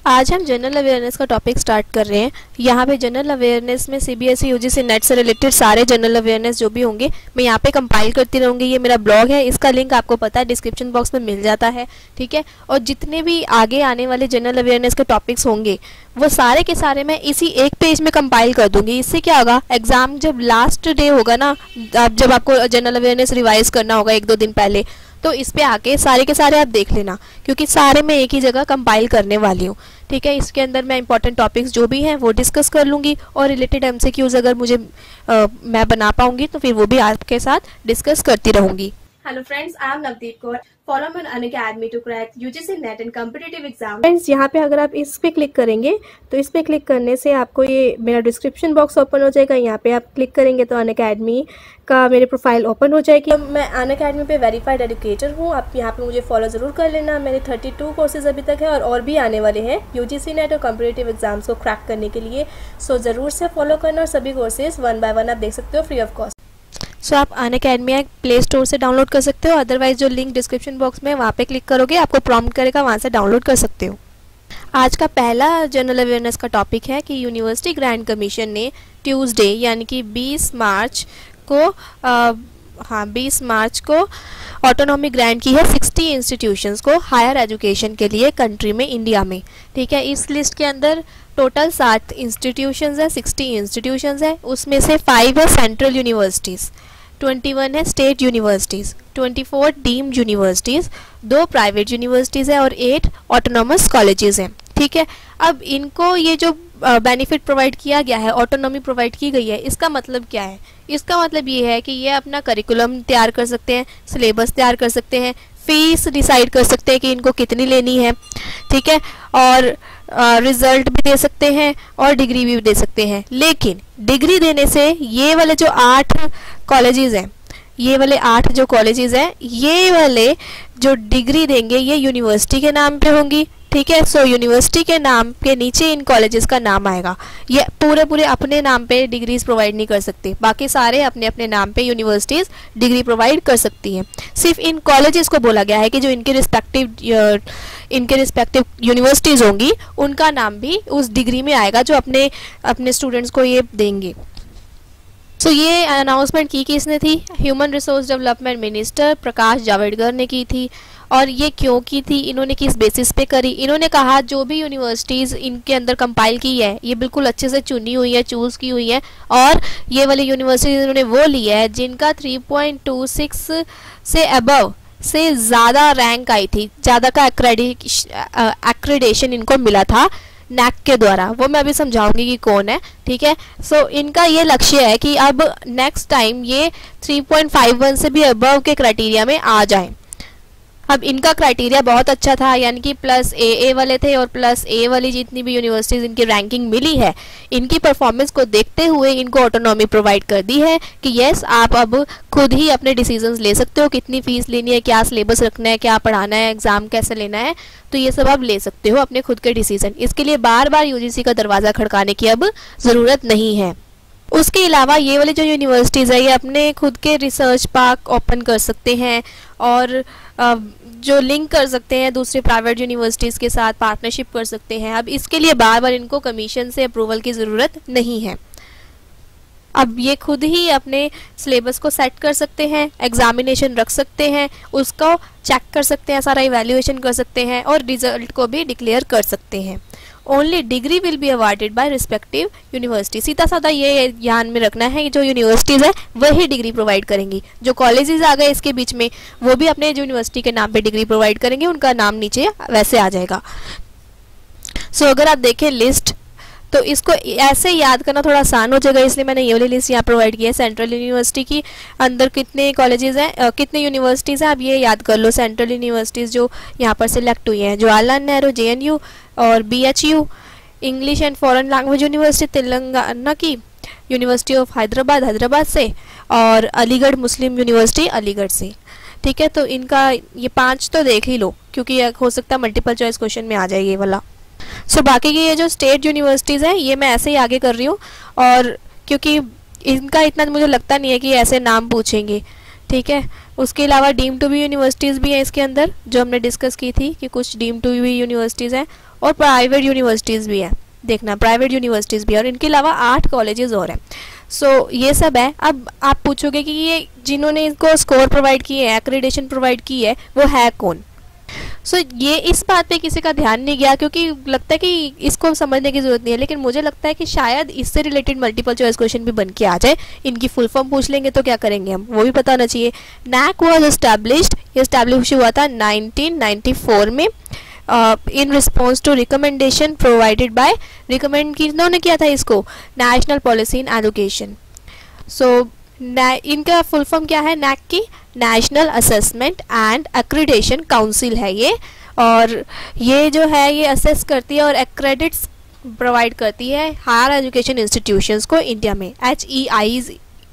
आज हम general awareness का टॉपिक स्टार्ट कर रहे हैं। यहाँ पे जनरल अवेयरनेस में सीबीएसई यूजीसी नेट से रिलेटेड सारे जनरल अवेयरनेस जो भी होंगे मैं यहाँ पे कंपाइल करती रहूँगी। ये मेरा ब्लॉग है, इसका लिंक आपको पता है डिस्क्रिप्शन बॉक्स में मिल जाता है, ठीक है। और जितने भी आगे आने वाले जनरल अवेयरनेस के टॉपिक्स होंगे वो सारे के सारे मैं इसी एक पेज में कंपाइल कर दूंगी। इससे क्या होगा, एग्जाम जब लास्ट डे होगा ना, जब आपको जनरल अवेयरनेस रिवाइज करना होगा 1-2 दिन पहले, तो इस पे आके सारे के सारे आप देख लेना, क्योंकि सारे मैं एक ही जगह कंपाइल करने वाली हूँ, ठीक है। इसके अंदर मैं इंपॉर्टेंट टॉपिक्स जो भी हैं वो डिस्कस कर लूँगी और रिलेटेड एमसीक्यूज अगर मुझे मैं बना पाऊंगी तो फिर वो भी आपके साथ डिस्कस करती रहूँगी। Hello friends, I am Navdeep Kaur. Follow me on Unacademy to crack UGC NET and competitive exam. Friends, यहाँ पे अगर आप इस पे क्लिक करेंगे तो इस पे क्लिक करने से आपको ये मेरा डिस्क्रिप्शन बॉक्स ओपन हो जाएगा। यहाँ पे आप क्लिक करेंगे तो अनअकैडमी का मेरी प्रोफाइल ओपन हो जाएगी। मैं अनअकैडमी पे वेरीफाइड एजुकेटर हूँ। आप यहाँ पे मुझे फॉलो ज़रूर कर लेना। मेरे 32 कोर्सेज अभी तक है और भी आने वाले हैं यूजीसी नेट और कॉम्पिटिटिव एग्जाम्स को क्रैक करने के लिए। सो ज़रूर से फॉलो करना और सभी कोर्सेज 1 by 1 आप देख सकते हो फ्री ऑफ कॉस्ट। सो आप अनअकैडमी प्ले स्टोर से डाउनलोड कर सकते हो, अदरवाइज जो लिंक डिस्क्रिप्शन बॉक्स में वहाँ पे क्लिक करोगे आपको प्रॉम्प्ट करेगा, वहाँ से डाउनलोड कर सकते हो। आज का पहला जनरल अवेयरनेस का टॉपिक है कि यूनिवर्सिटी ग्रांट कमीशन ने ट्यूसडे यानी कि 20 मार्च को ऑटोनॉमी ग्रांट की है 60 इंस्टीट्यूशंस को हायर एजुकेशन के लिए कंट्री में, इंडिया में, ठीक है। इस लिस्ट के अंदर टोटल 7 इंस्टीट्यूशंस है, 60 इंस्टीट्यूशंस है। उसमें से 5 है सेंट्रल यूनिवर्सिटीज़, 21 है state universities, 24 deemed universities, 2 private universities है और 8 ऑटोनॉमस कॉलेजेस हैं, ठीक है। अब इनको ये जो बेनिफिट प्रोवाइड किया गया है, ऑटोनॉमी प्रोवाइड की गई है, इसका मतलब क्या है? इसका मतलब ये है कि ये अपना करिकुलम तैयार कर सकते हैं, सिलेबस तैयार कर सकते हैं, फीस डिसाइड कर सकते हैं कि इनको कितनी लेनी है, ठीक है, और रिजल्ट भी दे सकते हैं और डिग्री भी दे सकते हैं। लेकिन डिग्री देने से ये वाले जो 8 कॉलेजेस हैं, ये वाले 8 जो कॉलेजेस हैं, ये वाले जो डिग्री देंगे ये यूनिवर्सिटी के नाम पे होंगी, ठीक है। सो यूनिवर्सिटी के नाम के नीचे इन कॉलेजेस का नाम आएगा। ये पूरे अपने नाम पे डिग्रीज प्रोवाइड नहीं कर सकते, बाकी सारे अपने अपने नाम पे यूनिवर्सिटीज़ डिग्री प्रोवाइड कर सकती हैं। सिर्फ इन कॉलेजेस को बोला गया है कि जो इनके रिस्पेक्टिव यूनिवर्सिटीज़ होंगी उनका नाम भी उस डिग्री में आएगा जो अपने स्टूडेंट्स को ये देंगे। सो ये अनाउंसमेंट की किसने थी? Human resource development minister Prakash Javadekar ने की थी। और ये क्यों की थी, इन्होंने किस बेसिस पे करी? इन्होंने कहा जो भी यूनिवर्सिटीज़ इनके अंदर कंपाइल की है ये बिल्कुल अच्छे से चुनी हुई है, चूज़ की हुई है, और ये वाली यूनिवर्सिटीज़ इन्होंने वो ली है जिनका 3.26 से अबव से ज़्यादा रैंक आई थी, ज़्यादा का एक्रेडिशन इनको मिला था नैक के द्वारा। वो मैं अभी समझाऊंगी कि कौन है, ठीक है। सो इनका ये लक्ष्य है कि अब नेक्स्ट टाइम ये 3.51 से भी अबव के क्राइटेरिया में आ जाएं। अब इनका क्राइटेरिया बहुत अच्छा था, यानी कि +AA वाले थे, और +A वाली जितनी भी यूनिवर्सिटीज़ इनकी रैंकिंग मिली है, इनकी परफॉर्मेंस को देखते हुए इनको ऑटोनॉमी प्रोवाइड कर दी है कि यस आप अब खुद ही अपने डिसीजंस ले सकते हो, कितनी फ़ीस लेनी है, क्या सिलेबस रखना है, क्या पढ़ाना है, एग्ज़ाम कैसे लेना है, तो ये सब आप ले सकते हो अपने खुद के डिसीजन। इसके लिए बार बार यूजीसी का दरवाज़ा खड़काने की अब ज़रूरत नहीं है। उसके अलावा ये वाली जो यूनिवर्सिटीज़ है ये अपने खुद के रिसर्च पार्क ओपन कर सकते हैं और जो लिंक कर सकते हैं दूसरे प्राइवेट यूनिवर्सिटीज़ के साथ, पार्टनरशिप कर सकते हैं। अब इसके लिए बार बार इनको कमीशन से अप्रूवल की ज़रूरत नहीं है। अब ये खुद ही अपने सिलेबस को सेट कर सकते हैं, एग्जामिनेशन रख सकते हैं, उसको चेक कर सकते हैं, सारा इवैल्यूएशन कर सकते हैं और रिजल्ट को भी डिक्लेयर कर सकते हैं। Only degree will be awarded by respective university. सीधा साधा ये ध्यान में रखना है कि जो यूनिवर्सिटीज़ है वही डिग्री प्रोवाइड करेंगी। जो कॉलेजेस आ गए इसके बीच में वो भी अपने यूनिवर्सिटी के नाम पे डिग्री प्रोवाइड करेंगे, उनका नाम नीचे वैसे आ जाएगा। सो अगर आप देखें लिस्ट तो इसको ऐसे याद करना थोड़ा आसान हो जाएगा, इसलिए मैंने ये वाली लिस्ट यहाँ प्रोवाइड की है। सेंट्रल यूनिवर्सिटी की अंदर कितने कॉलेजेस हैं, कितने यूनिवर्सिटीज़ हैं, आप ये याद कर लो। सेंट्रल यूनिवर्सिटीज़ जो यहाँ पर सिलेक्ट हुई हैं, जवाहरलाल नेहरू JNU और BHU, English and foreign language university Telangana की, यूनिवर्सिटी ऑफ हैदराबाद से, और अलीगढ़ मुस्लिम यूनिवर्सिटी अलीगढ़ से, ठीक है। तो इनका ये 5 तो देख ही लो, क्योंकि हो सकता है मल्टीपल चॉइस क्वेश्चन में आ जाए ये वाला। सो बाकी की ये जो स्टेट यूनिवर्सिटीज़ हैं ये मैं ऐसे ही आगे कर रही हूँ, और क्योंकि इनका इतना मुझे लगता नहीं है कि ऐसे नाम पूछेंगे, ठीक है। उसके अलावा डीम टू बी यूनिवर्सिटीज़ भी हैं इसके अंदर, जो हमने डिस्कस की थी कि कुछ डीम टू बी यूनिवर्सिटीज़ हैं और प्राइवेट यूनिवर्सिटीज़ भी हैं। देखना प्राइवेट यूनिवर्सिटीज़ भी है, और इनके अलावा 8 कॉलेजेस और हैं। सो ये सब है। अब आप पूछोगे कि ये जिन्होंने इनको स्कोर प्रोवाइड किए हैं, एक्रेडिटेशन प्रोवाइड की है, वो है कौन। सो ये इस बात पे किसी का ध्यान नहीं गया, क्योंकि लगता है कि इसको समझने की जरूरत नहीं है, लेकिन मुझे लगता है कि शायद इससे रिलेटेड मल्टीपल चॉइस क्वेश्चन भी बन के आ जाए। इनकी फुल फॉर्म पूछ लेंगे तो क्या करेंगे हम, वो भी पता होना चाहिए। नैक वाज एस्टैब्लिश्ड, ये एस्टैब्लिश हुआ था 1994 में in response to recommendation provided by, recommend किन्होंने किया था इसको, national policy in education. So इनका फुल फॉर्म क्या है नैक की, national assessment and accreditation council है ये, और ये जो है ये असेस करती है और एक्रेडिट्स प्रोवाइड करती है हायर एजुकेशन इंस्टीट्यूशंस को इंडिया में, HEIs,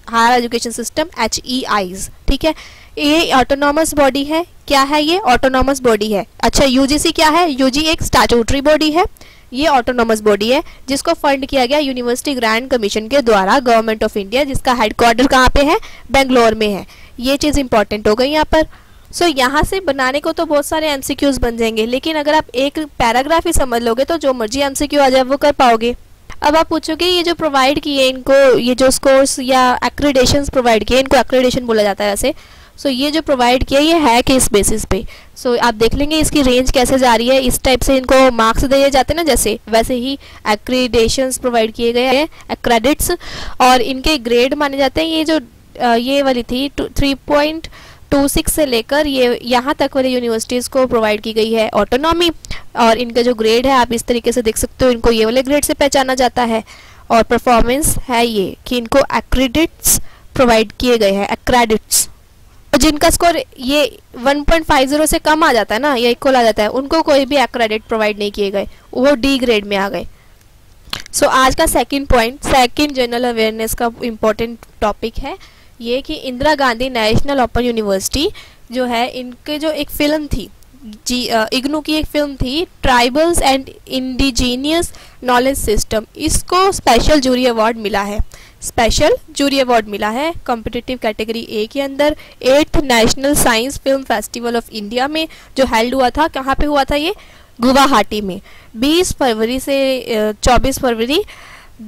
higher education system HEIs, ठीक है। ये ऑटोनॉमस बॉडी है। क्या है ये, ऑटोनॉमस बॉडी है। अच्छा, UGC क्या है, UG एक स्टैट्यूटरी बॉडी है, ये ऑटोनॉमस बॉडी है जिसको फंड किया गया यूनिवर्सिटी ग्रांट कमीशन के द्वारा, गवर्नमेंट ऑफ इंडिया, जिसका हेडक्वार्टर कहाँ पे है, बेंगलोर में है। ये चीज़ इंपॉर्टेंट हो गई यहाँ पर। सो यहाँ से बनाने को तो बहुत सारे MCQs बन जाएंगे, लेकिन अगर आप एक पैराग्राफ ही समझ लोगे तो जो मर्जी MCQ आ जाए वो कर पाओगे। अब आप पूछोगे ये जो प्रोवाइड किए इनको, ये जो स्कोर्स या एक्रेडिटेशंस प्रोवाइड किए, इनको एक्रेडिटेशन बोला जाता है वैसे। सो ये जो प्रोवाइड किया ये है किस बेसिस पे, सो आप देख लेंगे इसकी रेंज कैसे जा रही है। इस टाइप से इनको मार्क्स दिए जाते हैं ना जैसे, वैसे ही एक्रेडिटेशंस प्रोवाइड किए गए हैं, क्रेडिट्स, और इनके ग्रेड माने जाते हैं। ये जो ये वाली थी 3.26 से लेकर ये यहाँ तक वाली यूनिवर्सिटीज़ को प्रोवाइड की गई है ऑटोनॉमी, और इनका जो ग्रेड है आप इस तरीके से देख सकते हो, इनको ये वाले ग्रेड से पहचाना जाता है। और परफॉर्मेंस है ये कि इनको एक्रेडिट्स प्रोवाइड किए गए हैं, एक्रेडिट्स। जिनका स्कोर ये 1.50 से कम आ जाता है ना, या इक्वल आ जाता है, उनको कोई भी एक्रेडिट प्रोवाइड नहीं किए गए, वो D ग्रेड में आ गए। सो आज का second point, second general awareness का इम्पोर्टेंट टॉपिक है ये कि Indira Gandhi national open university जो है, इनके जो एक फिल्म थी इग्नू की एक फिल्म थी tribals and indigenous knowledge system, इसको स्पेशल जूरी अवार्ड मिला है, स्पेशल जूरी अवार्ड मिला है कॉम्पिटिटिव कैटेगरी A के अंदर 8th national science film festival of India में, जो हेल्ड हुआ था। कहाँ पे हुआ था ये, गुवाहाटी में। 20 फरवरी से 24 फरवरी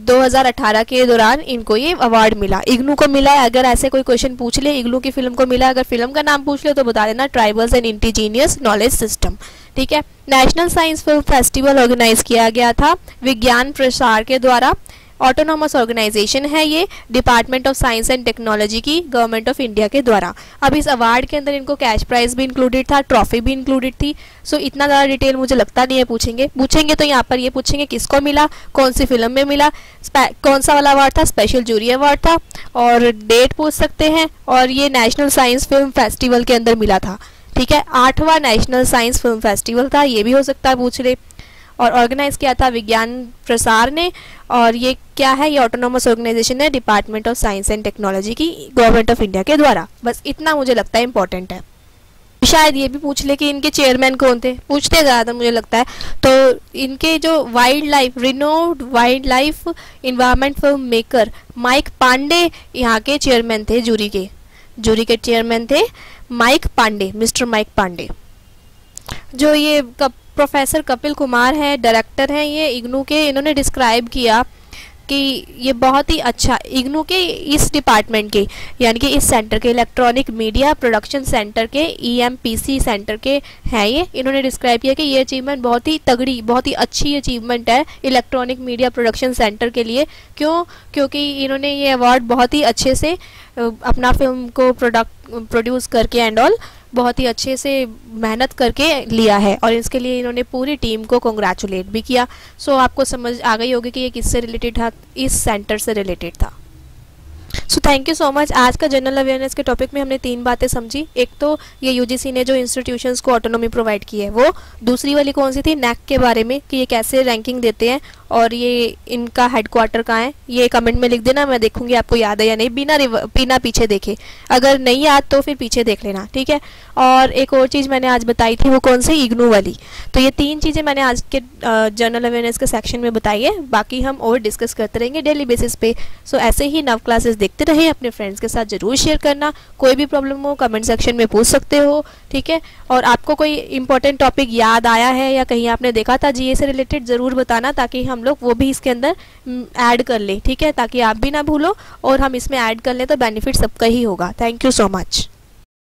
2018 के दौरान इनको ये अवार्ड मिला, इग्नू को मिला है। अगर ऐसे कोई क्वेश्चन पूछ ले, इग्नू की फिल्म को मिला, अगर फिल्म का नाम पूछ ले तो बता देना tribals and indigenous knowledge system, ठीक है। National science film festival organise किया गया था विज्ञान प्रसार के द्वारा, ऑटोनॉमस ऑर्गेनाइजेशन है ये, department of science and technology की, गवर्नमेंट ऑफ इंडिया के द्वारा। अब इस अवार्ड के अंदर इनको कैश प्राइज भी इंक्लूडेड था, ट्रॉफी भी इंक्लूडेड थी। सो इतना ज़्यादा डिटेल मुझे लगता नहीं है पूछेंगे तो यहाँ पर ये पूछेंगे किसको मिला, कौन सी फिल्म में मिला, कौन सा वाला अवार्ड था, स्पेशल जूरी अवार्ड था, और डेट पूछ सकते हैं, और ये नेशनल साइंस फिल्म फेस्टिवल के अंदर मिला था, ठीक है। 8वां नेशनल साइंस फिल्म फेस्टिवल था, ये भी हो सकता है पूछ ले, और ऑर्गेनाइज किया था विज्ञान प्रसार ने, और ये क्या है, ये ऑटोनॉमस ऑर्गेनाइजेशन है department of science and technology की, गवर्नमेंट ऑफ इंडिया के द्वारा। बस इतना मुझे लगता है इंपॉर्टेंट है। शायद ये भी पूछ ले कि इनके चेयरमैन कौन थे, पूछते ज़्यादा मुझे लगता है। तो इनके जो wild life, renowned wild life environment film maker Mike Pande यहाँ के चेयरमैन थे, जूरी के चेयरमैन थे Mike Pande, mister Mike Pande. जो ये प्रोफेसर कपिल कुमार है, डायरेक्टर हैं ये इग्नू के, इन्होंने डिस्क्राइब किया कि ये बहुत ही अच्छा इग्नू के इस डिपार्टमेंट के, यानी कि इस सेंटर के, इलेक्ट्रॉनिक मीडिया प्रोडक्शन सेंटर के, EMPC सेंटर के हैं ये। इन्होंने डिस्क्राइब किया कि ये अचीवमेंट बहुत ही तगड़ी, बहुत ही अच्छी अचीवमेंट है इलेक्ट्रॉनिक मीडिया प्रोडक्शन सेंटर के लिए। क्योंकि इन्होंने ये अवार्ड बहुत ही अच्छे से अपना फिल्म को प्रोड्यूस करके एंड ऑल बहुत ही अच्छे से मेहनत करके लिया है, और इसके लिए इन्होंने पूरी टीम को कॉन्ग्रेचुलेट भी किया। सो आपको समझ आ गई होगी कि ये किससे रिलेटेड था, इस सेंटर से रिलेटेड था। So thank you so much. आज का जनरल अवेयरनेस के टॉपिक में हमने 3 बातें समझी। एक तो ये UGC ने जो इंस्टीट्यूशंस को ऑटोनॉमी प्रोवाइड की है वो, दूसरी वाली कौन सी थी, नैक के बारे में कि ये कैसे रैंकिंग देते हैं, और ये इनका हेडक्वार्टर कहाँ है, ये कमेंट में लिख देना, मैं देखूंगी आपको याद है या नहीं, बिना पीछे देखे। अगर नहीं याद तो फिर पीछे देख लेना, ठीक है। और एक और चीज़ मैंने आज बताई थी, वो कौन सी, इग्नू वाली। तो ये 3 चीज़ें मैंने आज के जनरल अवेयरनेस के सेक्शन में बताई है, बाकी हम और डिस्कस करते रहेंगे डेली बेसिस पे। सो ऐसे ही नव क्लासेस देखते देखते रहें, अपने फ्रेंड्स के साथ ज़रूर शेयर करना। कोई भी प्रॉब्लम हो कमेंट सेक्शन में पूछ सकते हो, ठीक है। और आपको कोई इंपॉर्टेंट टॉपिक याद आया है या कहीं आपने देखा था जीए से रिलेटेड, ज़रूर बताना ताकि हम लोग वो भी इसके अंदर ऐड कर लें, ठीक है, ताकि आप भी ना भूलो और हम इसमें ऐड कर लें तो बेनिफिट सबका ही होगा। Thank you so much.